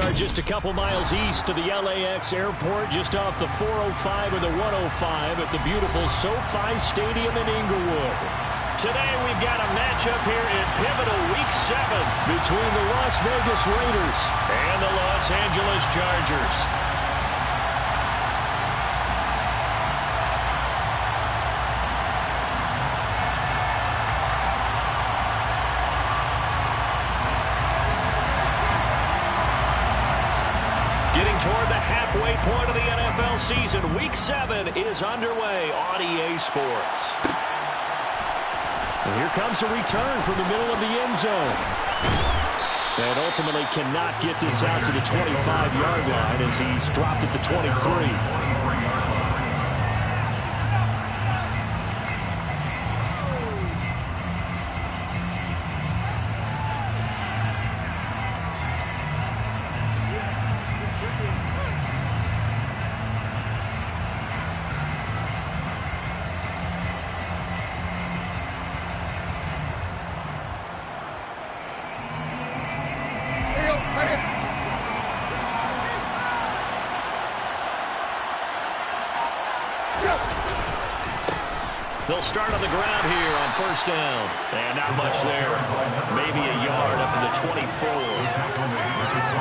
are just a couple miles east of the LAX airport, just off the 405 and the 105 at the beautiful SoFi Stadium in Inglewood. Today we've got a matchup here in pivotal Week 7 between the Las Vegas Raiders and the Los Angeles Chargers. Getting toward the halfway point of the NFL season, Week 7 is underway on EA Sports. And here comes a return from the middle of the end zone. And ultimately cannot get this out to the 25-yard line as he's dropped at the 23. They'll start on the ground here on first down. And not much there. Maybe a yard up to the 24.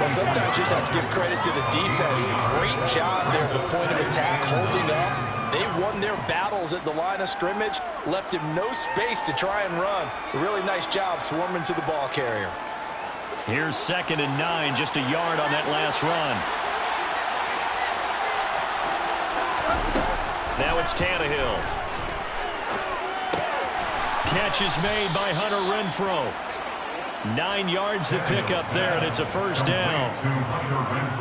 Well, sometimes you just have to give credit to the defense. Great job there at the point of attack, holding up. They won their battles at the line of scrimmage, left him no space to try and run. A really nice job swarming to the ball carrier. Here's 2nd and 9, just a yard on that last run. Now it's Tannehill. Catch is made by Hunter Renfrow. 9 yards to pick up there, and it's a first down.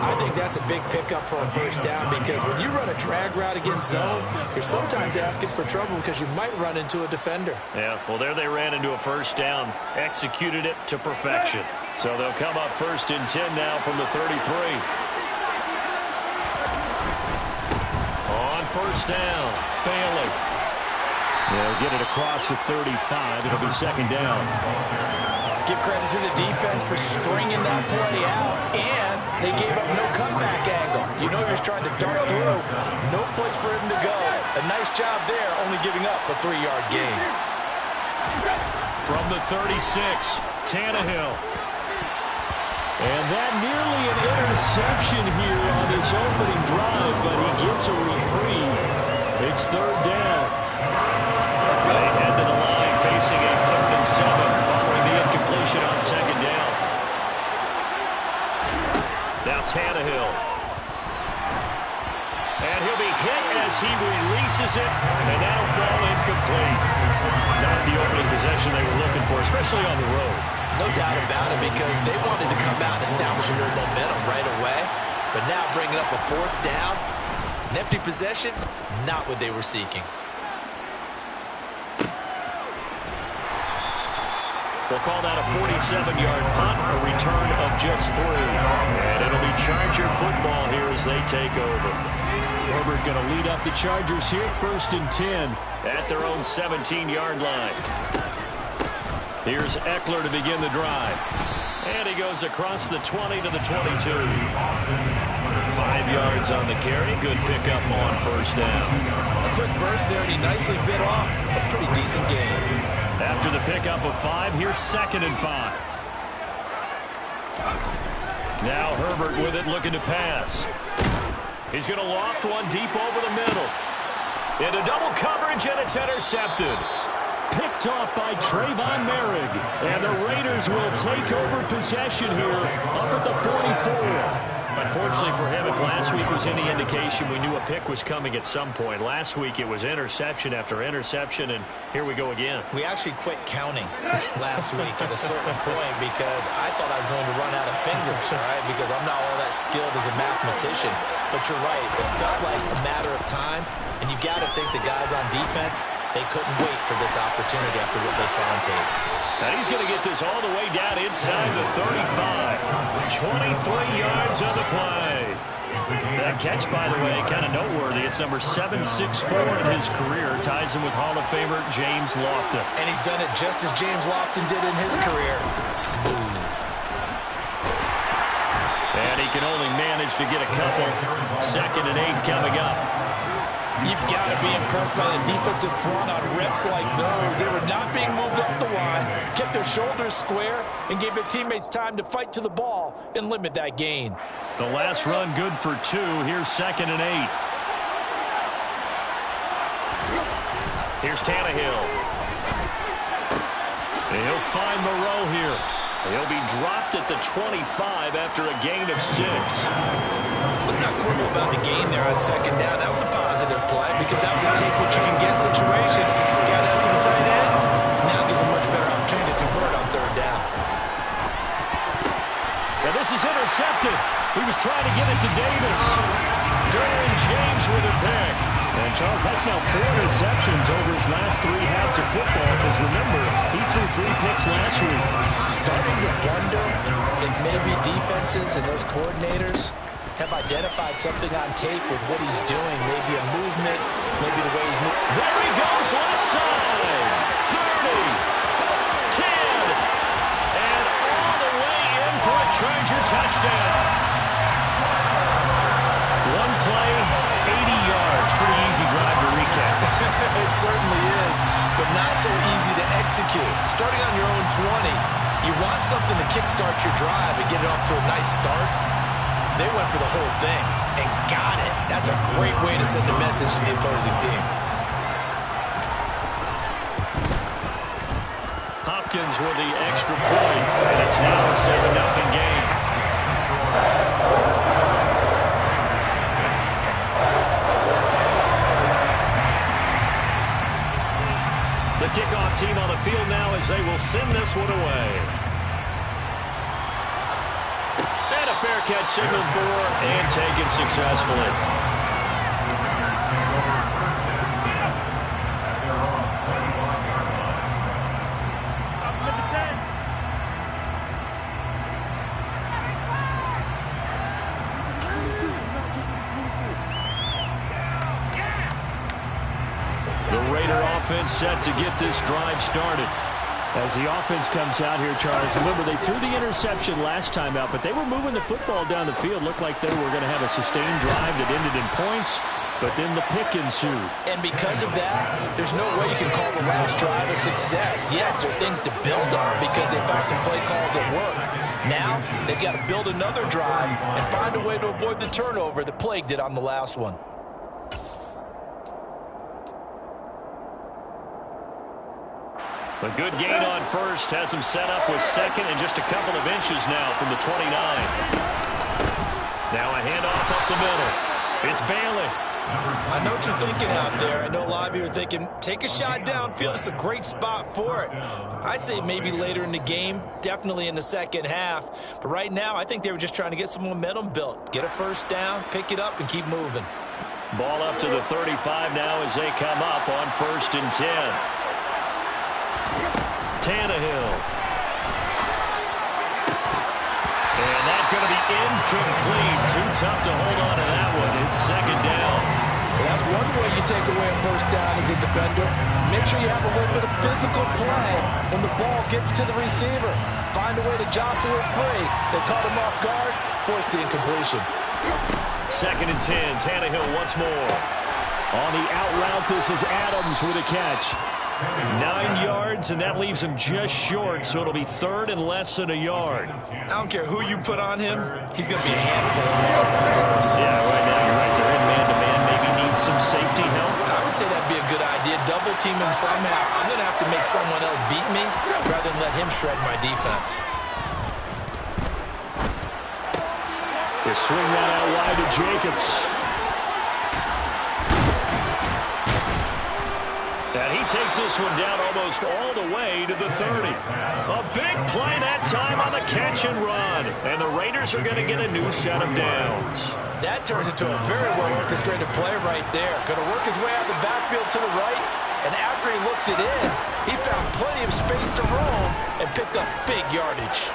I think that's a big pickup for a first down because when you run a drag route against zone, you're sometimes asking for trouble because you might run into a defender. Yeah, well, there they ran into a first down, executed it to perfection. So they'll come up 1st and 10 now from the 33. On first down, Bailey. They'll get it across the 35. It'll be 2nd down. Give credit to the defense for stringing that play out, and they gave up no comeback angle. You know he was trying to dart through. No place for him to go. A nice job there, only giving up a 3-yard gain. From the 36, Tannehill. And that nearly an interception here on this opening drive, but he gets a reprieve. It's 3rd down. They head to the line facing a 3rd and 7 following the incompletion on 2nd down. Now Tannehill. And he'll be hit as he releases it, and that'll fall incomplete. Not the opening possession they were looking for, especially on the road. No doubt about it, because they wanted to come out and establish a little momentum right away. But now bringing up a 4th down, an empty possession, not what they were seeking. We'll call that a 47-yard punt, a return of just 3. And it'll be Charger football here as they take over. Herbert going to lead up the Chargers here, 1st and 10 at their own 17-yard line. Here's Eckler to begin the drive. And he goes across the 20 to the 22. 5 yards on the carry. Good pickup on first down. A quick burst there, and he nicely bit off a pretty decent game. After the pickup of 5, here's 2nd and 5. Now Herbert with it, looking to pass. He's going to loft one deep over the middle. Into double coverage, and it's intercepted. Picked off by Trayvon Merrick. And the Raiders will take over possession here up at the 44. Unfortunately for him, if last week was any indication, we knew a pick was coming at some point. Last week it was interception after interception, and here we go again. We actually quit counting last week at a certain point because I thought I was going to run out of fingers, all right, because I'm not all that skilled as a mathematician. But you're right, it felt like a matter of time, and you got to think the guys on defense, they couldn't wait for this opportunity after what they saw on tape. And he's going to get this all the way down inside the 35. 23 yards on the play. That catch, by the way, kind of noteworthy. It's number 764 in his career. Ties him with Hall of Famer James Lofton. And he's done it just as James Lofton did in his career. Smooth. And he can only manage to get a couple. 2nd and 8 coming up. You've got to be impressed by the defensive front on reps like those. They were not being moved off the line, kept their shoulders square, and gave their teammates time to fight to the ball and limit that gain. The last run good for 2. Here's 2nd and 8. Here's Tannehill. And he'll find Moreau here. He'll be dropped at the 25 after a gain of 6. Let's not quibble about the gain there on 2nd down. That was a positive play because that was a take-what-you-can-get situation. Got out to the tight end. Now gives a much better opportunity to convert on 3rd down. Now this is intercepted. He was trying to get it to Davis. Derwin James with a pick. And, Charles, that's now 4 interceptions over his last 3 halves of football. Because, remember, he threw 3 picks last week. Starting to wonder if maybe defenses and those coordinators have identified something on tape with what he's doing. Maybe a movement, maybe the way he moves. There he goes, left side. 30, 10, and all the way in for a Charger touchdown. One play, 80 yards. Pretty easy drive to recap. It certainly is, but not so easy to execute. Starting on your own 20, you want something to kickstart your drive and get it off to a nice start. They went for the whole thing and got it. That's a great way to send a message to the opposing team. Hopkins with the extra point, and it's now a 7-0 game. The kickoff team on the field now as they will send this one away. And a fair catch signaled for and taken successfully. Offense set to get this drive started. As the offense comes out here, Charles, remember they threw the interception last time out, but they were moving the football down the field. Looked like they were going to have a sustained drive that ended in points, but then the pick ensued. And because of that, there's no way you can call the last drive a success. Yes, there are things to build on because they found some play calls at work. Now, they've got to build another drive and find a way to avoid the turnover that plagued it on the last one. A good gain on first has him set up with 2nd and just a couple of inches now from the 29. Now a handoff up the middle. It's Bailey. I know what you're thinking out there. I know a lot of you are thinking, take a shot downfield. It's a great spot for it. I'd say maybe later in the game, definitely in the 2nd half. But right now, I think they were just trying to get some momentum built. Get a first down, pick it up, and keep moving. Ball up to the 35 now as they come up on 1st and 10. Tannehill. And that's going to be incomplete. Too tough to hold on to that one. It's 2nd down. Well, that's one way you take away a first down as a defender. Make sure you have a little bit of physical play when the ball gets to the receiver. Find a way to jostle it free. They caught him off guard, force the incompletion. 2nd and 10. Tannehill once more. On the out route, this is Adams with a catch. 9 yards, and that leaves him just short, so it'll be 3rd and less than a yard. I don't care who you put on him, he's going to be a handful. Yeah, right now you're right. They're in man-to-man. Maybe needs some safety help. I would say that'd be a good idea. Double team him somehow. I'm going to have to make someone else beat me rather than let him shred my defense. They swing that out wide to Jacobs. And he takes this one down almost all the way to the 30. A big play that time on the catch and run. And the Raiders are going to get a new set of downs. That turns into a very well-orchestrated play right there. Going to work his way out the backfield to the right. And after he looked it in, he found plenty of space to roam and picked up big yardage.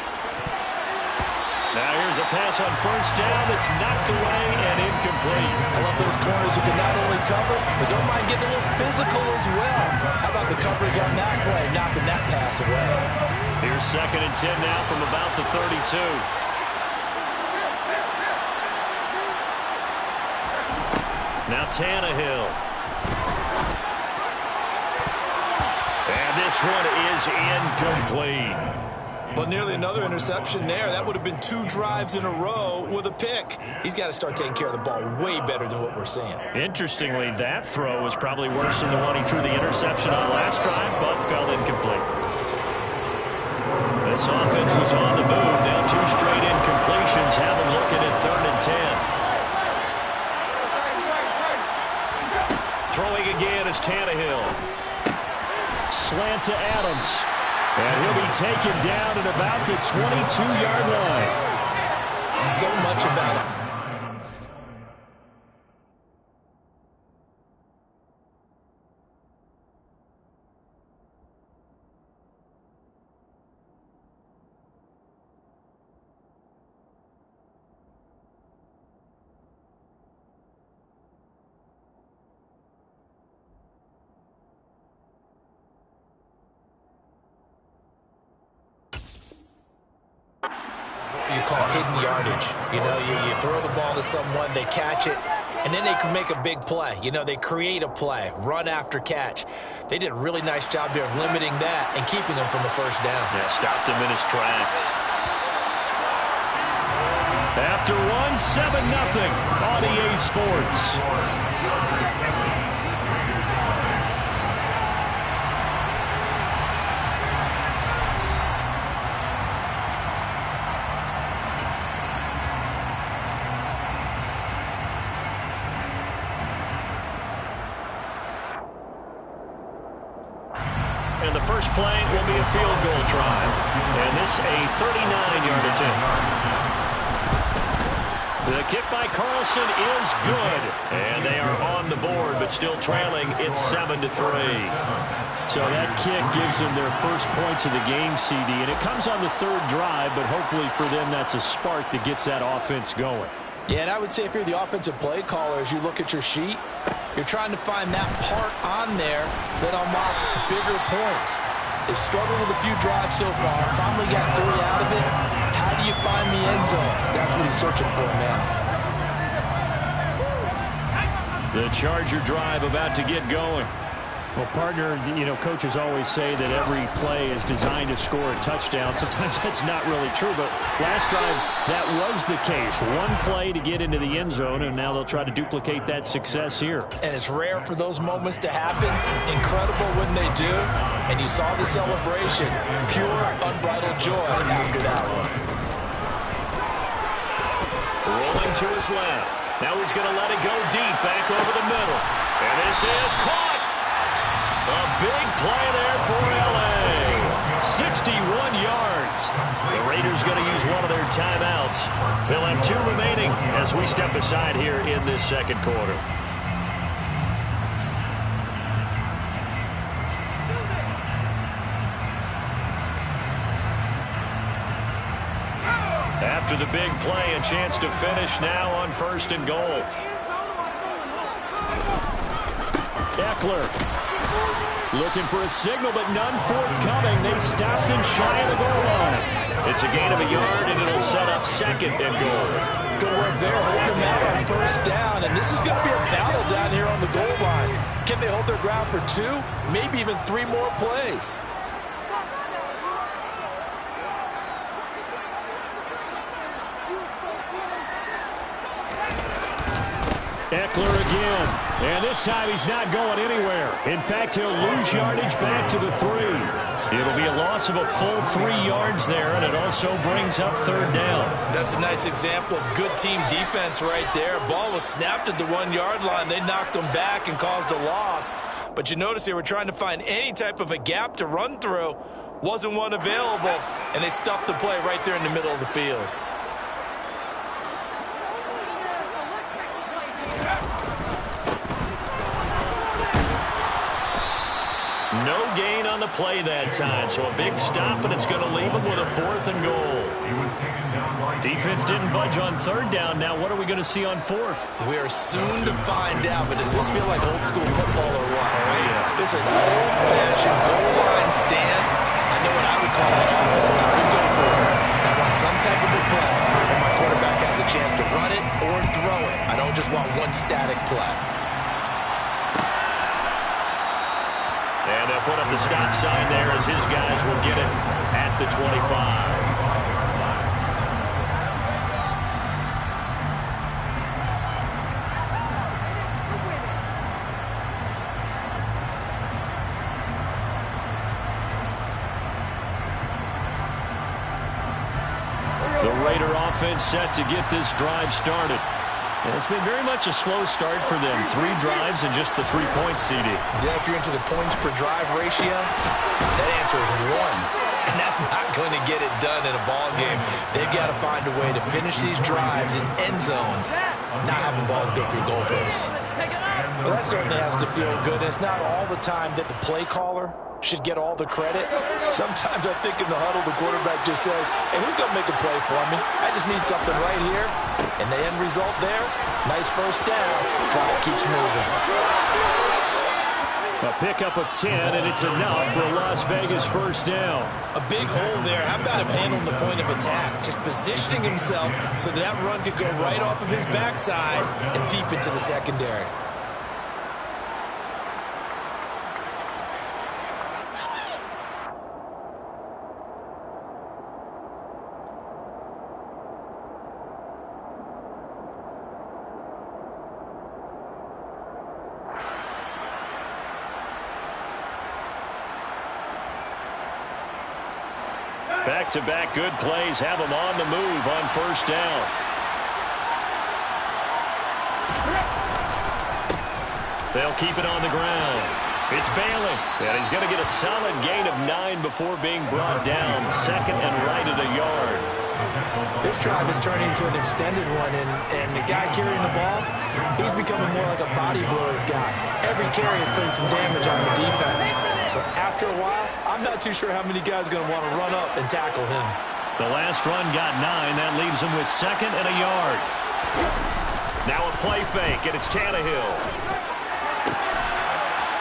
Now here's a pass on 1st down that's knocked away and incomplete. I love those corners who can not only cover, but don't mind getting a little physical as well. How about the coverage on that play, knocking that pass away? Here's 2nd and 10 now from about the 32. Now Tannehill. And this one is incomplete. Well, nearly another interception there. That would have been 2 drives in a row with a pick. He's got to start taking care of the ball way better than what we're seeing. Interestingly, that throw was probably worse than the one he threw the interception on last drive, but fell incomplete. This offense was on the move. Now 2 straight incompletions have them looking at 3rd and 10. Throwing again is Tannehill. Slant to Adams. And he'll be taken down at about the 22-yard line. So much about it. You call hidden yardage. You know, you throw the ball to someone, they catch it, and then they can make a big play. You know, they create a play, run after catch. They did a really nice job there of limiting that and keeping him from a first down. Yeah, stopped him in his tracks. After one, 7-0 on EA Sports. And the first play will be a field goal try. And this a 39-yard attempt. The kick by Carlson is good. And they are on the board, but still trailing. It's 7-3. So that kick gives them their first points of the game, CD. And it comes on the 3rd drive, but hopefully for them that's a spark that gets that offense going. Yeah, and I would say if you're the offensive play caller, as you look at your sheet, you're trying to find that part on there that unlocks bigger points. They've struggled with a few drives so far. Finally got 3 out of it. How do you find the end zone? That's what he's searching for now. The Charger drive about to get going. Well, partner, you know, coaches always say that every play is designed to score a touchdown. Sometimes that's not really true, but last time that was the case. One play to get into the end zone, and now they'll try to duplicate that success here. And it's rare for those moments to happen. Incredible when they do. And you saw the celebration. Pure, unbridled joy after that one. Rolling to his left. Now he's going to let it go deep back over the middle. And this is caught. A big play there for L.A. 61 yards. The Raiders going to use one of their timeouts. They'll have 2 remaining as we step aside here in this second quarter. After the big play, a chance to finish now on 1st and goal. Eckler. Looking for a signal, but none forthcoming. They stopped him shy of the goal line. It's a gain of a yard, and it'll set up 2nd and goal. Good work there, holding them out on 1st down. And this is going to be a battle down here on the goal line. Can they hold their ground for 2, maybe even 3 more plays? Eckler again. And this time he's not going anywhere. In fact, he'll lose yardage back to the 3. It'll be a loss of a full 3 yards there, and it also brings up 3rd down. That's a nice example of good team defense right there. Ball was snapped at the 1-yard line. They knocked him back and caused a loss. But you notice they were trying to find any type of a gap to run through. Wasn't one available, and they stuffed the play right there in the middle of the field. No gain on the play that time, so a big stop, and it's going to leave him with a 4th and goal. Defense didn't budge on 3rd down. Now what are we going to see on 4th? We are soon to find out, but does this feel like old school football or what? Yeah. It's an old-fashioned goal line stand. I know what I would call on offense. I would go for it. I want some type of a play where my quarterback has a chance to run it or throw it. I don't just want one static play. at the stop sign there as his guys will get it at the 25. The Raider offense set to get this drive started. And it's been very much a slow start for them. 3 drives and just the 3 points, CD. Yeah, if you're into the points per drive ratio, that answer is 1. And that's not going to get it done in a ball game. They've got to find a way to finish these drives in end zones, not having balls go through goalposts. Well, that certainly has to feel good. It's not all the time that the play caller should get all the credit. Sometimes I think in the huddle, the quarterback just says, hey, who's going to make a play for me? I just need something right here. And the end result there, nice first down. Drive keeps moving. A pickup of 10, and it's enough for a Las Vegas first down. A big hole there. How about him handling the point of attack? Just positioning himself so that run could go right off of his backside and deep into the secondary. Back-to-back good plays have them on the move on first down. They'll keep it on the ground. It's Bailey, and he's going to get a solid gain of 9 before being brought down. Second and right at a yard. This drive is turning into an extended one, and the guy carrying the ball, he's becoming more like a body blows guy. Every carry is putting some damage on the defense. So after a while, I'm not too sure how many guys are going to want to run up and tackle him. The last run got 9. That leaves him with second and a yard. Now a play fake, and it's Tannehill.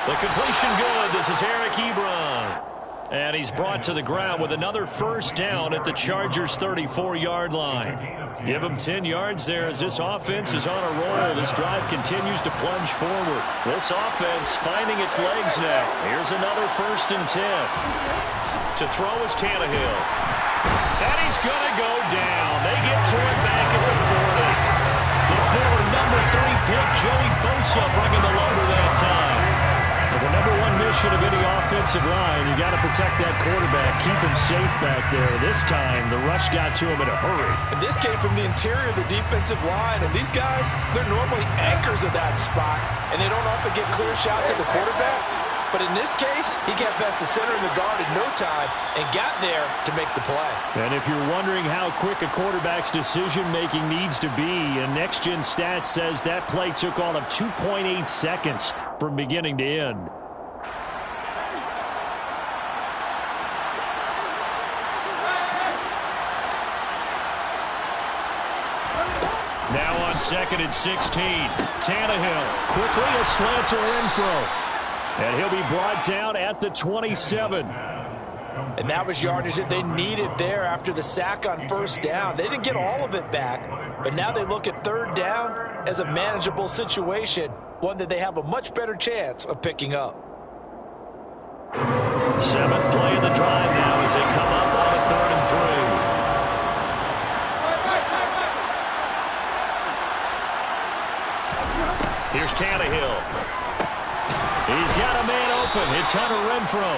The completion good. This is Eric Ebron. And he's brought to the ground with another first down at the Chargers' 34-yard line. Give him 10 yards there as this offense is on a roll. This drive continues to plunge forward. This offense finding its legs now. Here's another first and 10. To throw is Tannehill. And he's going to go down. They get to him back at the 40. The forward number 3 pick, Joey Bosa, bringing the lumber that time. The number 1 mission of any offensive line, you got to protect that quarterback, keep him safe back there. This time, the rush got to him in a hurry. And this came from the interior of the defensive line, and these guys, they're normally anchors of that spot, and they don't often get clear shots at the quarterback. But in this case, he got past the center of the guard in no time and got there to make the play. And if you're wondering how quick a quarterback's decision-making needs to be, and Next Gen Stats says that play took all of 2.8 seconds from beginning to end. Now on second and 16, Tannehill quickly a slant to Renfro. And he'll be brought down at the 27. And that was yardage that they needed there after the sack on first down. They didn't get all of it back, but now they look at third down as a manageable situation, one that they have a much better chance of picking up. 7th play of the drive now as they come up on a 3rd and 3. Here's Tannehill. He's got a man open. It's Hunter Renfro.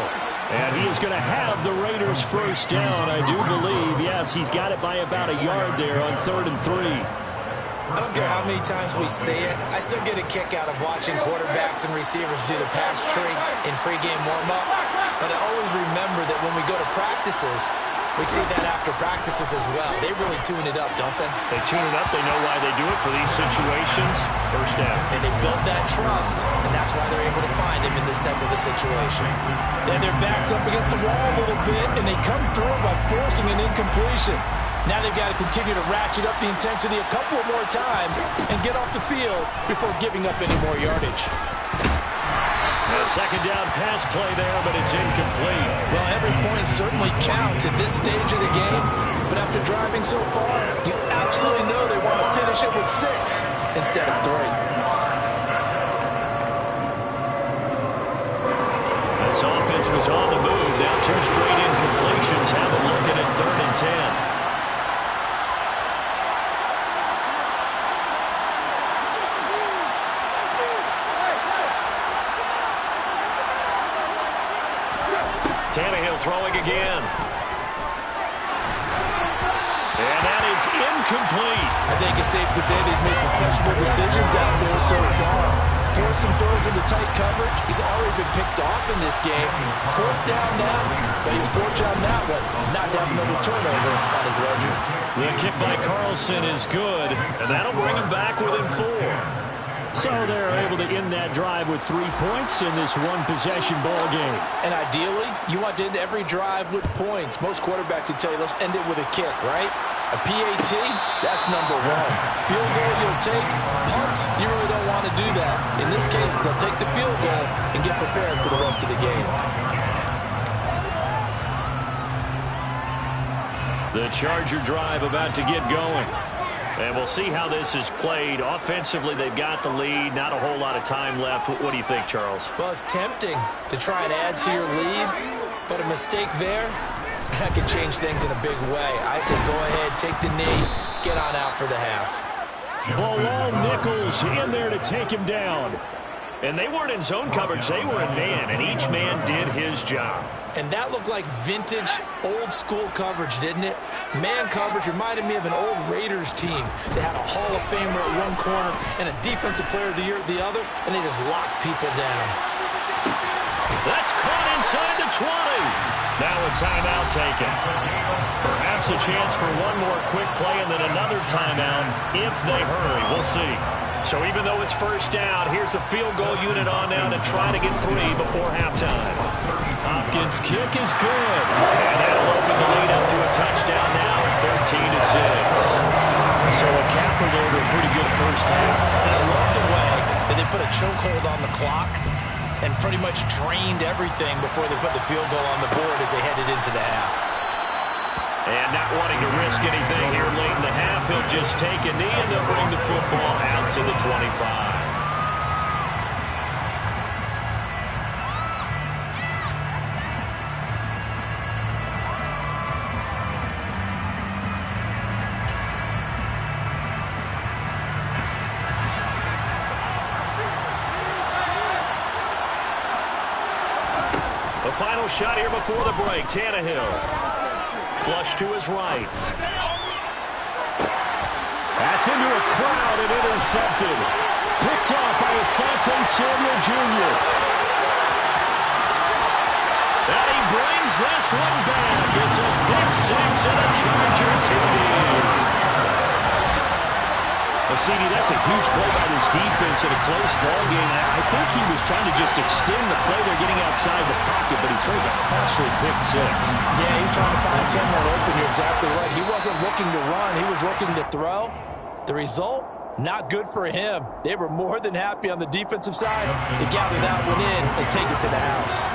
And he is going to have the Raiders first down, I do believe. Yes, he's got it by about a yard there on 3rd and 3. I don't care how many times we say it, I still get a kick out of watching quarterbacks and receivers do the pass tree in pregame warm-up. But I always remember that when we go to practices, we see that after practices as well. They really tune it up, don't they? They tune it up. They know why they do it for these situations. First down. And they build that trust, and that's why they're able to find him in this type of a situation. Then their back's up against the wall a little bit, and they come through by forcing an incompletion. Now they've got to continue to ratchet up the intensity a couple of more times and get off the field before giving up any more yardage. A second down pass play there, but it's incomplete. Well, every point certainly counts at this stage of the game, but after driving so far, you absolutely know they want to finish it with 6 instead of 3. A This offense was on the move. Now 2 straight incompletions have them looking at 3rd and 10. Tannehill throwing again. And that is incomplete. I think it's safe to say that he's made some questionable decisions out there so far. Forced some throws into tight coverage. He's already been picked off in this game. 4th down now, but he's fortunate on that one. Not to have another turnover on his ledger. The kick by Carlson is good, and that'll bring him back within 4. So they're able to end that drive with 3 points in this one-possession ball game. And ideally, you want to end every drive with points. Most quarterbacks would tell you, let's end it with a kick, right? A PAT, that's number 1. Field goal you'll take. Punts, you really don't want to do that. In this case, they'll take the field goal and get prepared for the rest of the game. The Charger drive about to get going. And we'll see how this is played. Offensively, they've got the lead. Not a whole lot of time left. What do you think, Charles? Well, it's tempting to try and add to your lead, but a mistake there, that could change things in a big way. I say go ahead, take the knee, get on out for the half. Bilal Nichols in there to take him down. And they weren't in zone coverage. They were in man, and each man did his job. And that looked like vintage, old-school coverage, didn't it? Man coverage reminded me of an old Raiders team. They had a Hall of Famer at one corner and a Defensive Player of the Year at the other, and they just locked people down. That's caught inside the 20. Now a timeout taken. Perhaps a chance for one more quick play and then another timeout if they hurry. We'll see. So even though it's 1st down, here's the field goal unit on now to try to get 3 before halftime. Hopkins' kick is good. And that'll open the lead up to a touchdown now at 13-6. So a capper there to a pretty good first half. And I love the way that they put a chokehold on the clock and pretty much drained everything before they put the field goal on the board as they headed into the half. And not wanting to risk anything here late in the half, he'll just take a knee and they'll bring the football out to the 25. The final shot here before the break, Tannehill. Flush to his right. That's into a crowd and intercepted. Picked off by Asante Samuel Jr. And he brings this one back. It's a big 6 and a Charger TD. Well, CD, that's a huge play by this defense in a close ball game. I think he was trying to just extend the play. They're getting outside the pocket, but he throws a costly pick 6. Yeah, he's trying to find someone open. You're exactly right. He wasn't looking to run. He was looking to throw. The result, not good for him. They were more than happy on the defensive side to gather that one in and take it to the house.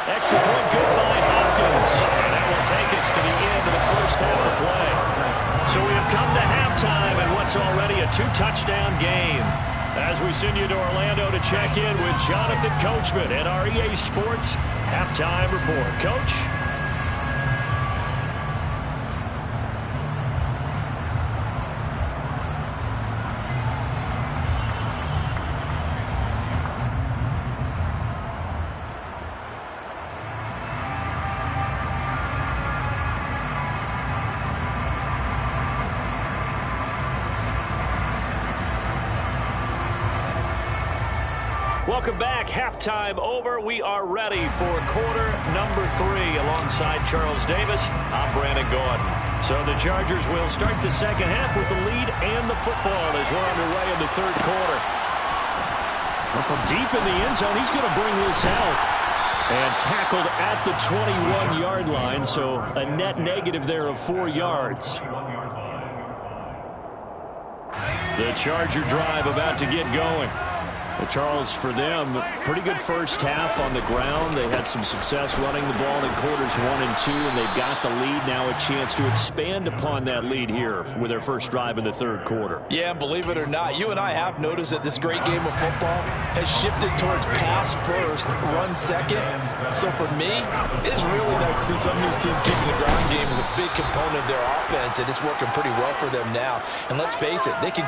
Extra point good by Hopkins. And that will take us to the end of the first half of play. So we have come to halftime in what's already a 2-touchdown game. As we send you to Orlando to check in with Jonathan Coachman at our EA Sports Halftime Report. Coach? Welcome back. Halftime over. We are ready for quarter number 3 alongside Charles Davis. I'm Brandon Gordon. So the Chargers will start the second half with the lead and the football as we're underway in the third quarter. Well, from deep in the end zone, he's going to bring this out. And tackled at the 21-yard line, so a net negative there of 4 yards. The Charger drive about to get going. Well, Charles, for them, pretty good first half on the ground. They had some success running the ball in quarters 1 and 2, and they've got the lead. Now a chance to expand upon that lead here with their first drive in the third quarter. Yeah, and believe it or not, you and I have noticed that this great game of football has shifted towards pass first, run second. So for me, it's really nice to see some of these teams keeping the ground game as a big component of their offense, and it's working pretty well for them now. And let's face it, they can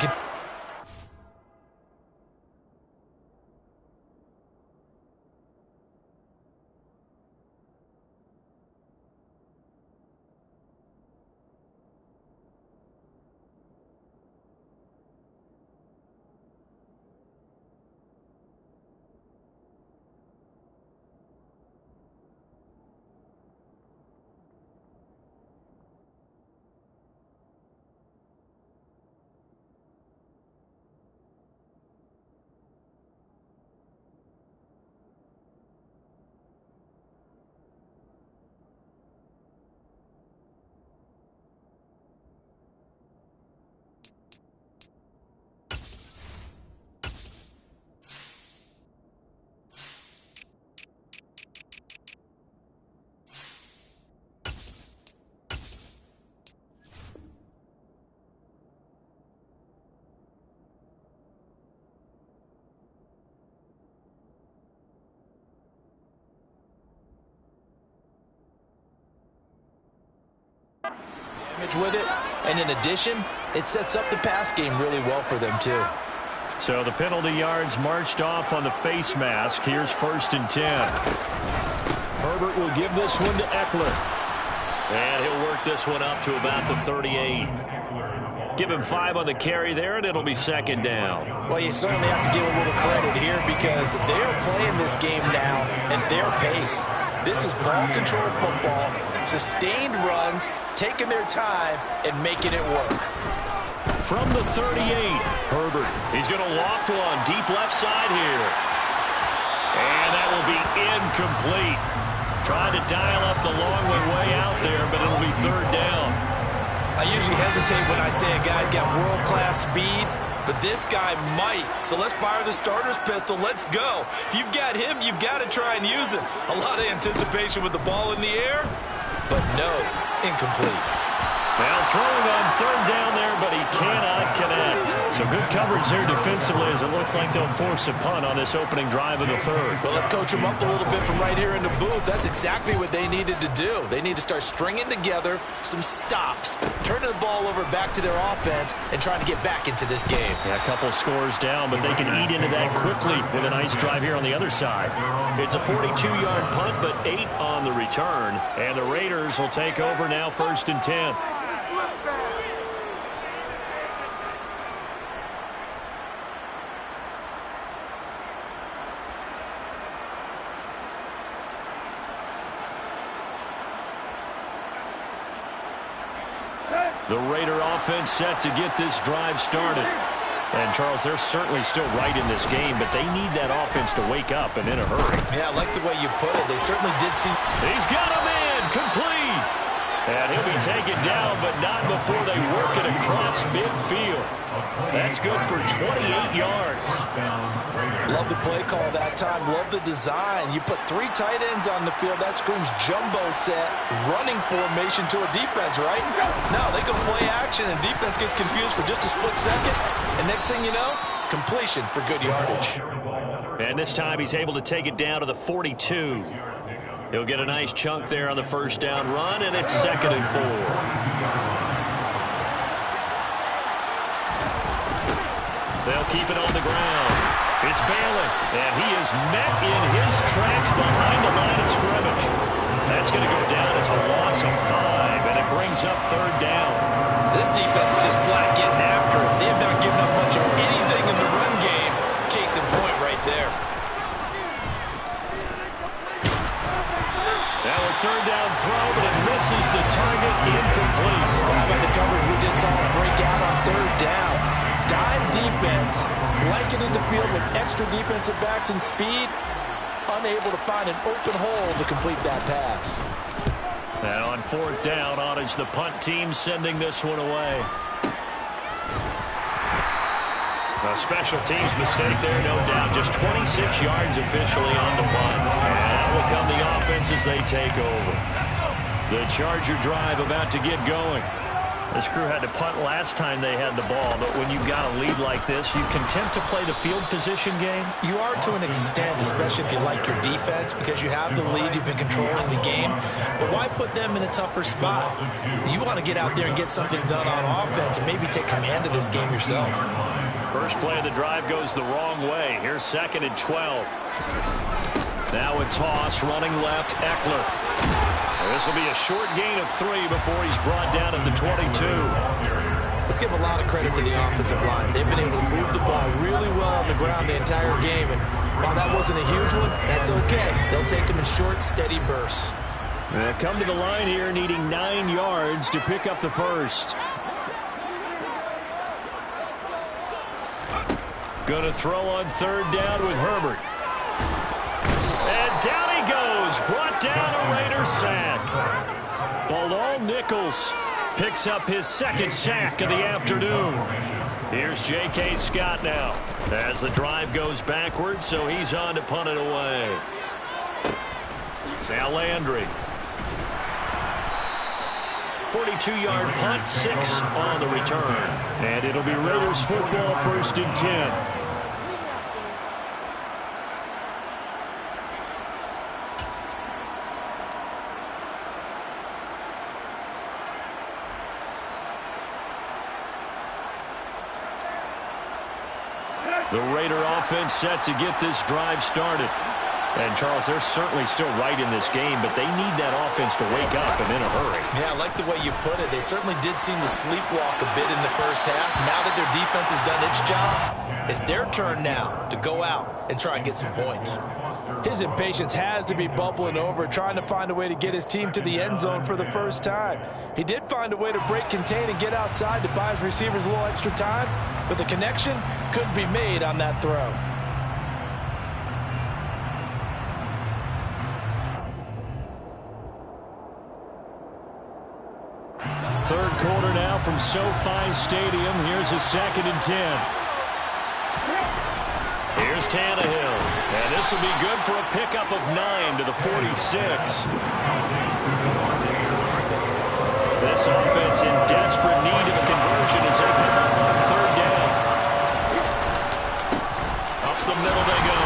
with it, and in addition, it sets up the pass game really well for them too. So the penalty yards marched off on the face mask. Here's 1st and 10. Herbert will give this one to Eckler. And he'll work this one up to about the 38. Give him 5 on the carry there, and it'll be 2nd down. Well, you certainly have to give a little credit here because they're playing this game now at their pace. This is ball control football, sustained runs, taking their time, and making it work. From the 38, Herbert. He's going to loft one deep left side here. And that will be incomplete. Trying to dial up the long way out there, but it'll be 3rd down. I usually hesitate when I say a guy's got world-class speed, but this guy might. So let's fire the starter's pistol. Let's go. If you've got him, you've got to try and use him. A lot of anticipation with the ball in the air, but no, incomplete. Well, throwing on 3rd down there, but he cannot connect. So good coverage there defensively as it looks like they'll force a punt on this opening drive of the 3rd. Well, let's coach them up a little bit from right here in the booth. That's exactly what they needed to do. They need to start stringing together some stops, turning the ball over back to their offense, and trying to get back into this game. Yeah, a couple scores down, but they can eat into that quickly with a nice drive here on the other side. It's a 42-yard punt, but 8 on the return. And the Raiders will take over now 1st and 10. The Raider offense set to get this drive started. And, Charles, they're certainly still right in this game, but they need that offense to wake up and in a hurry. Yeah, I like the way you put it. They certainly did see. He's got him in. Complete. And he'll be taken down, but not before they work it across midfield. That's good for 28 yards. Love the play call that time. Love the design. You put 3 tight ends on the field. That screams jumbo set, running formation to a defense, right? No, they go play action, and defense gets confused for just a split second. And next thing you know, completion for good yardage. And this time he's able to take it down to the 42. He'll get a nice chunk there on the 1st down run, and it's 2nd and 4. They'll keep it on the ground. It's Bailey, and he is met in his tracks behind the line of scrimmage. That's going to go down as a loss of 5, and it brings up 3rd down. This defense is just flat getting after it. They have not given up much of anything in the run game. Case in point right there. Now a 3rd down throw, but it misses the target, incomplete. How about the coverage we just saw break out on 3rd down? Dime defense, blanketed the field with extra defensive backs and speed, unable to find an open hole to complete that pass. And on 4th down, on is the punt team sending this one away. A special teams mistake there, no doubt. Just 26 yards officially on the punt. And that will come the offense as they take over. The Charger drive about to get going. This crew had to punt last time they had the ball, but when you've got a lead like this, you content to play the field position game? You are to an extent, especially if you like your defense, because you have the lead, you've been controlling the game. But why put them in a tougher spot? You want to get out there and get something done on offense and maybe take command of this game yourself. First play of the drive goes the wrong way. Here's 2nd and 12. Now a toss, running left, Eckler. This will be a short gain of 3 before he's brought down at the 22. Let's give a lot of credit to the offensive line. They've been able to move the ball really well on the ground the entire game. And while that wasn't a huge one, that's okay. They'll take them in short, steady bursts. Come to the line here, needing 9 yards to pick up the first. Going to throw on 3rd down with Herbert. And down he goes. Brought down a Raider sack. Bilal Nichols picks up his 2nd sack of the afternoon. Here's J.K. Scott now as the drive goes backwards, so he's on to punt it away. Now Landry. 42-yard punt, 6 on the return. And it'll be Raiders football, 1st and 10. The Raider offense set to get this drive started. And, Charles, they're certainly still right in this game, but they need that offense to wake up and in a hurry. Yeah, I like the way you put it. They certainly did seem to sleepwalk a bit in the first half. Now that their defense has done its job, it's their turn now to go out and try and get some points. His impatience has to be bubbling over, trying to find a way to get his team to the end zone for the first time. He did find a way to break contain and get outside to buy his receivers a little extra time, but the connection couldn't be made on that throw. Third quarter now from SoFi Stadium. Here's a 2nd and 10. Here's Tannehill. And this will be good for a pickup of 9 to the 46. This offense in desperate need of a conversion as they come up on 3rd down. Up the middle they go.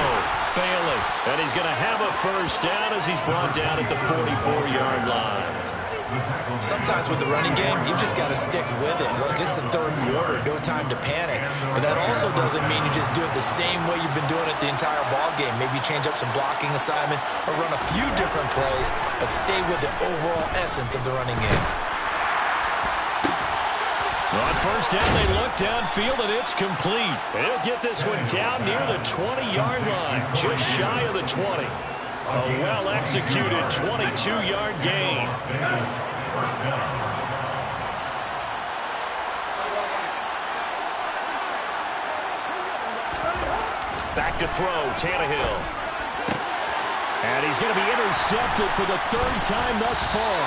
Bailey. And he's going to have a first down as he's brought down at the 44-yard line. Sometimes with the running game, you've just got to stick with it. Look, it's the 3rd quarter, no time to panic. But that also doesn't mean you just do it the same way you've been doing it the entire ball game. Maybe change up some blocking assignments or run a few different plays, but stay with the overall essence of the running game. On 1st down, they look downfield, and it's complete. They'll get this one down near the 20-yard line, just shy of the 20. A well-executed 22-yard gain. Back to throw, Tannehill. And he's going to be intercepted for the 3rd time thus far.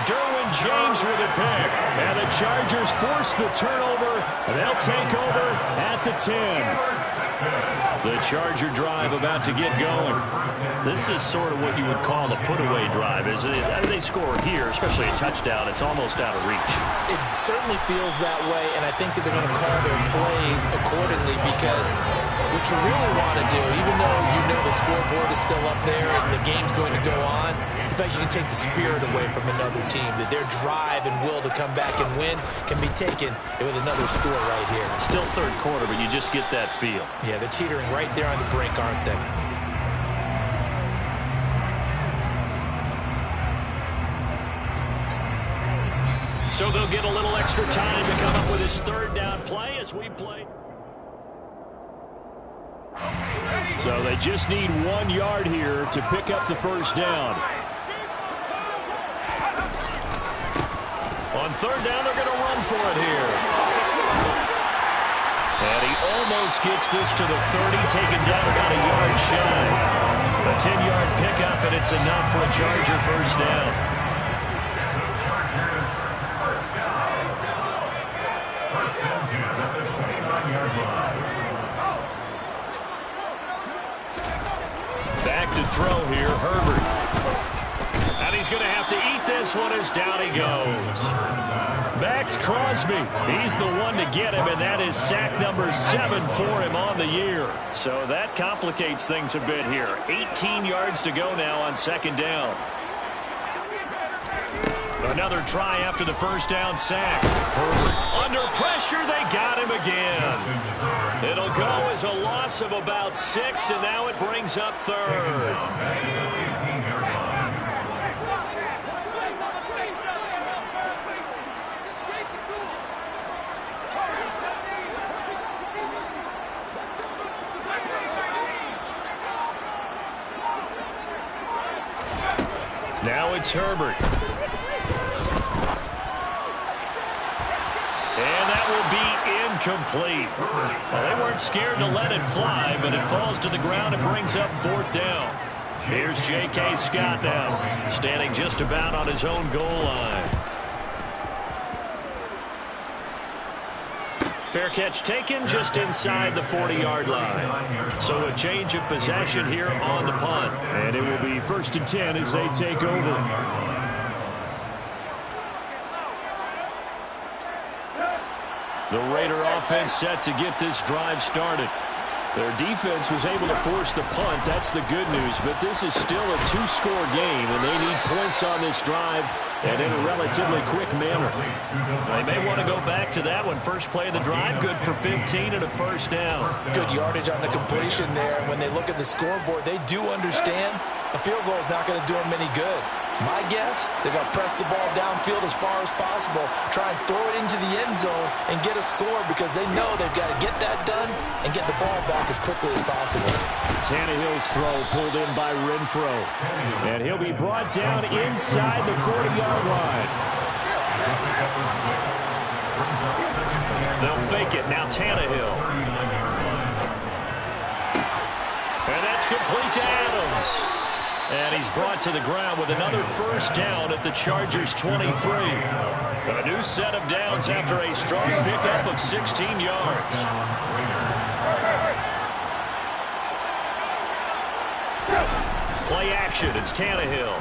Derwin James with a pick. And the Chargers force the turnover. They'll take over at the 10. The Charger drive about to get going. This is sort of what you would call a put-away drive. As they score here, especially a touchdown, it's almost out of reach. It certainly feels that way, and I think that they're going to call their plays accordingly because what you really want to do, even though you know the scoreboard is still up there and the game's going to go on, in fact, you can take the spirit away from another team, that their drive and will to come back and win can be taken with another score right here. Still 3rd quarter, but you just get that feel. Yeah, they're teetering right there on the brink, aren't they? So they'll get a little extra time to come up with his 3rd down play as we play. So they just need 1 yard here to pick up the first down. On 3rd down, they're going to run for it here. And he almost gets this to the 30, taken down about a yard shy. A 10-yard pickup, and it's enough for a Charger first down. to throw here, Herbert. And he's going to have to eat this one as down he goes. Max Crosby, he's the one to get him, and that is sack number 7 for him on the year. So that complicates things a bit here. 18 yards to go now on second down. Another try after the first down sack. Herbert under pressure, they got him again. It'll go as a loss of about 6, and now it brings up third. Now it's Herbert. And that will be incomplete. Well, they weren't scared to let it fly, but it falls to the ground and brings up fourth down. Here's J.K. Scott now, standing just about on his own goal line. Fair catch taken just inside the 40-yard line. So a change of possession here on the punt. And it will be 1st and 10 as they take over. The Raider offense set to get this drive started. Their defense was able to force the punt. That's the good news. But this is still a 2-score game, and they need points on this drive and in a relatively quick manner. They may want to go back to that one. First play of the drive, good for 15 and a first down. Good yardage on the completion there. And when they look at the scoreboard, they do understand a field goal is not going to do them any good. My guess, they're going to press the ball downfield as far as possible, try and throw it into the end zone and get a score because they know they've got to get that done and get the ball back as quickly as possible. Tannehill's throw pulled in by Renfro. And he'll be brought down inside the 40-yard line. They'll fake it. Now Tannehill. And that's complete to Adams. And he's brought to the ground with another first down at the Chargers' 23. A new set of downs after a strong pickup of 16 yards. Play action. It's Tannehill.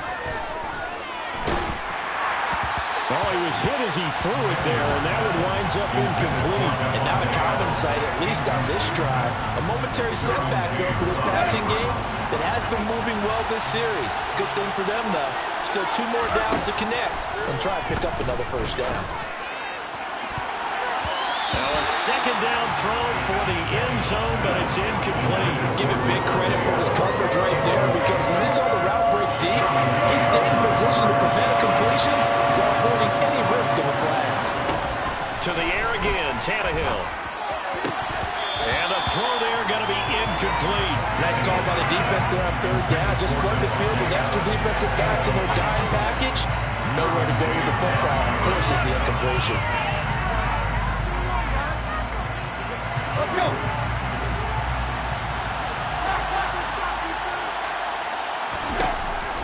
Oh, he was hit as he threw it there, and that one winds up incomplete. And not a common sight, at least on this drive. A momentary setback, though, for this passing game that has been moving well this series. Good thing for them, though. Still 2 more downs to connect and try and pick up another first down. Now a second down throw for the end zone, but it's incomplete. Give him big credit for his coverage right there because when he saw the route break deep, he stayed in position to prevent a completion while avoiding any risk of a flag. To the air again, Tannehill. And the throw there going to be incomplete. Nice call by the defense there on third down. Just flood the field with extra defensive backs in their dime package. Nowhere to go with the football. Forces the incompletion. Let's go.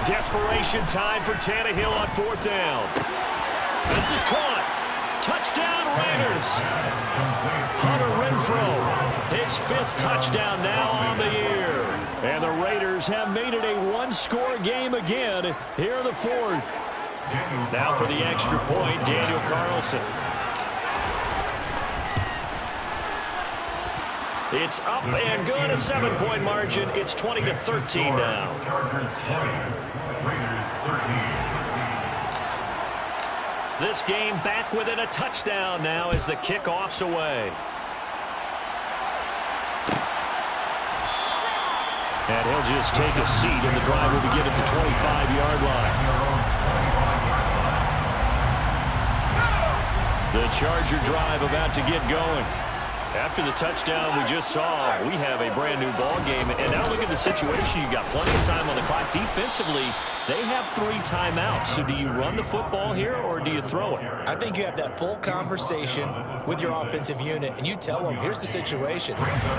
Desperation time for Tannehill on fourth down. This is caught. Touchdown Raiders. Hunter Renfro, his 5th touchdown now on the year. And the Raiders have made it a 1-score game again here in the 4th. Now for the extra point, Daniel Carlson. It's up and good, a 7-point margin. It's 20-13 now. Chargers 20, Raiders 13. This game back within a touchdown now as the kickoff's away. And he'll just take a seat, and the drive will begin at the 25-yard line. The Charger drive about to get going. After the touchdown we just saw, we have a brand-new ball game. And now look at the situation. You got plenty of time on the clock. Defensively, they have 3 timeouts. So do you run the football here, or do you throw it? I think you have that full conversation with your offensive unit, and you tell them, here's the situation.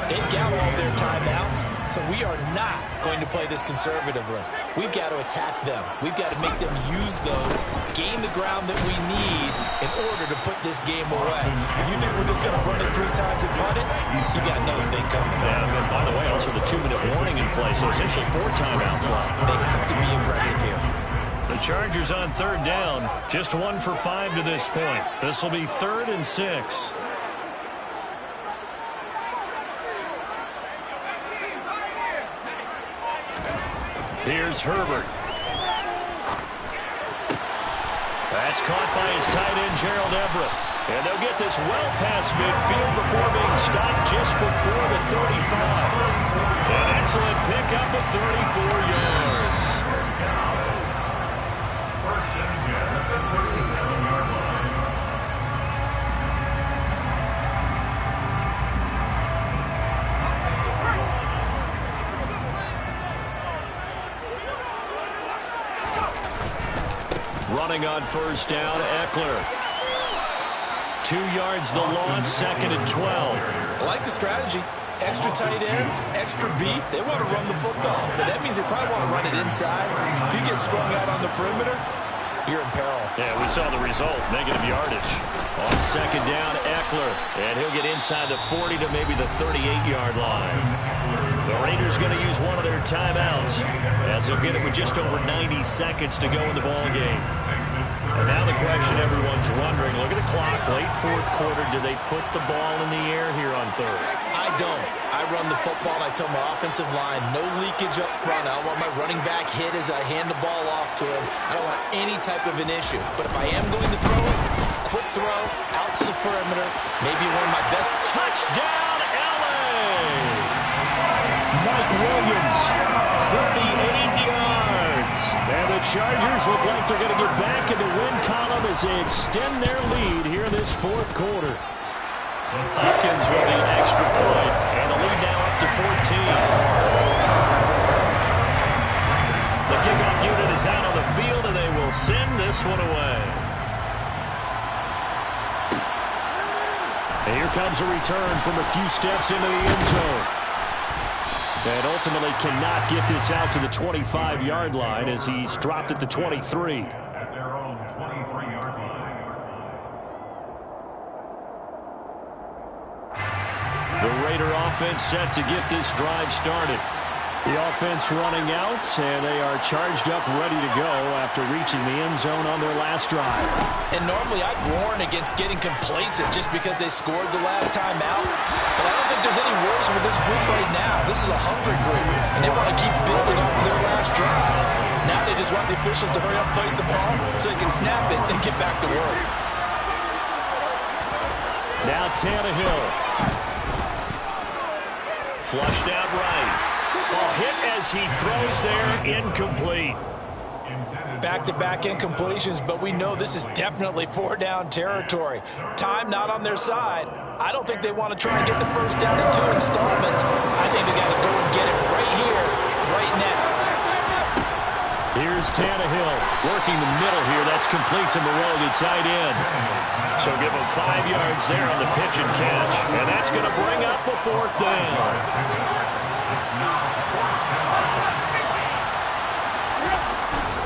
They've got all their timeouts, so we are not going to play this conservatively. We've got to attack them. We've got to make them use those, gain the ground that we need in order to put this game away. If you think we're just going to run it 3 times to punt it, you got another thing coming. Yeah, and by the way, also the 2-minute warning in play, so essentially 4 timeouts left. They have to be aggressive here. The Chargers on 3rd down. Just 1 for 5 to this point. This will be 3rd and 6. Here's Herbert. That's caught by his tight end, Gerald Everett. And they'll get this well past midfield before being stopped just before the 35. An excellent pickup of 34 yards. First and 10 at the 37-yard line. Running on 1st down, Eckler. 2 yards the loss, 2nd and 12. I like the strategy. Extra tight ends, extra beef. They want to run the football, but that means they probably want to run it inside. If you get strung out on the perimeter, you're in peril. Yeah, we saw the result, negative yardage. On 2nd down, Eckler. And he'll get inside the 40 to maybe the 38-yard line. The Raiders going to use one of their timeouts as they'll get it with just over 90 seconds to go in the ball game. And now the question everyone's wondering, look at the clock, late 4th quarter, do they put the ball in the air here on 3rd? I don't. I run the football, and I tell my offensive line, no leakage up front. I don't want my running back hit as I hand the ball off to him. I don't want any type of an issue. But if I am going to throw it, quick throw, out to the perimeter, maybe one of my best. Touchdown, L.A.! Mike Williams, 38 yards. And the Chargers look like they're going to get back in the win column as they extend their lead here in this 4th quarter. Hopkins with the extra point, and the lead now up to 14. The kickoff unit is out on the field, and they will send this one away. And here comes a return from a few steps into the end zone. And ultimately cannot get this out to the 25-yard line as he's dropped at the 23. At their own 23-yard line. The Raider offense set to get this drive started. The offense running out, and they are charged up, ready to go after reaching the end zone on their last drive. And normally I'd warn against getting complacent just because they scored the last time out. But I don't think there's any worse with this group right now. This is a hungry group, and they want to keep building off of their last drive. Now they just want the officials to hurry up, place the ball, so they can snap it and get back to work. Now Tannehill. Flushed out right. Ball hit as he throws there, incomplete. Back-to-back incompletions, but we know this is definitely 4-down territory. Time not on their side. I don't think they want to try and get the first down in 2 installments. I think they got to go and get it right here, right now. Here's Tannehill working the middle here. That's complete to Moreau, the tight end. So give him 5 yards there on the pitch and catch, and that's going to bring up a 4th down.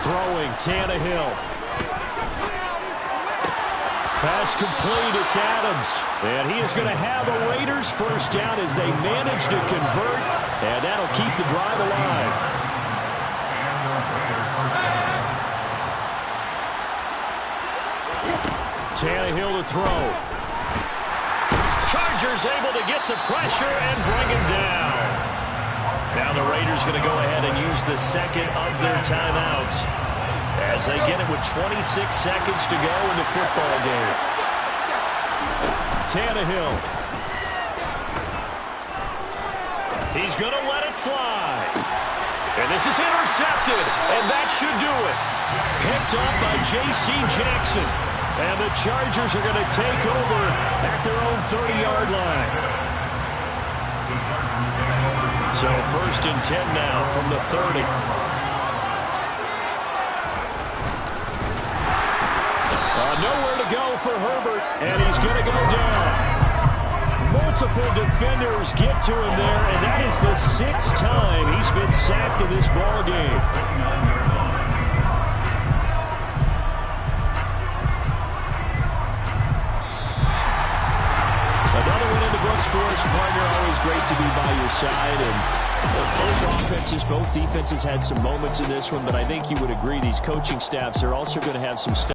Throwing Tannehill. Pass complete, it's Adams. And he is going to have a Raiders first down as they manage to convert. And that'll keep the drive alive. Tannehill to throw. Chargers able to get the pressure and bring him down. Now the Raiders going to go ahead and use the second of their timeouts as they get it with 26 seconds to go in the football game. Tannehill. He's going to let it fly. And this is intercepted, and that should do it. Picked up by J.C. Jackson. And the Chargers are going to take over at their own 30-yard line. So 1st and 10 now from the 30. Nowhere to go for Herbert, and he's going to go down. Multiple defenders get to him there, and that is the 6th time he's been sacked in this ball game. Thanks, Forrest, partner. Always great to be by your side. And both offenses, both defenses had some moments in this one, but I think you would agree these coaching staffs are also going to have some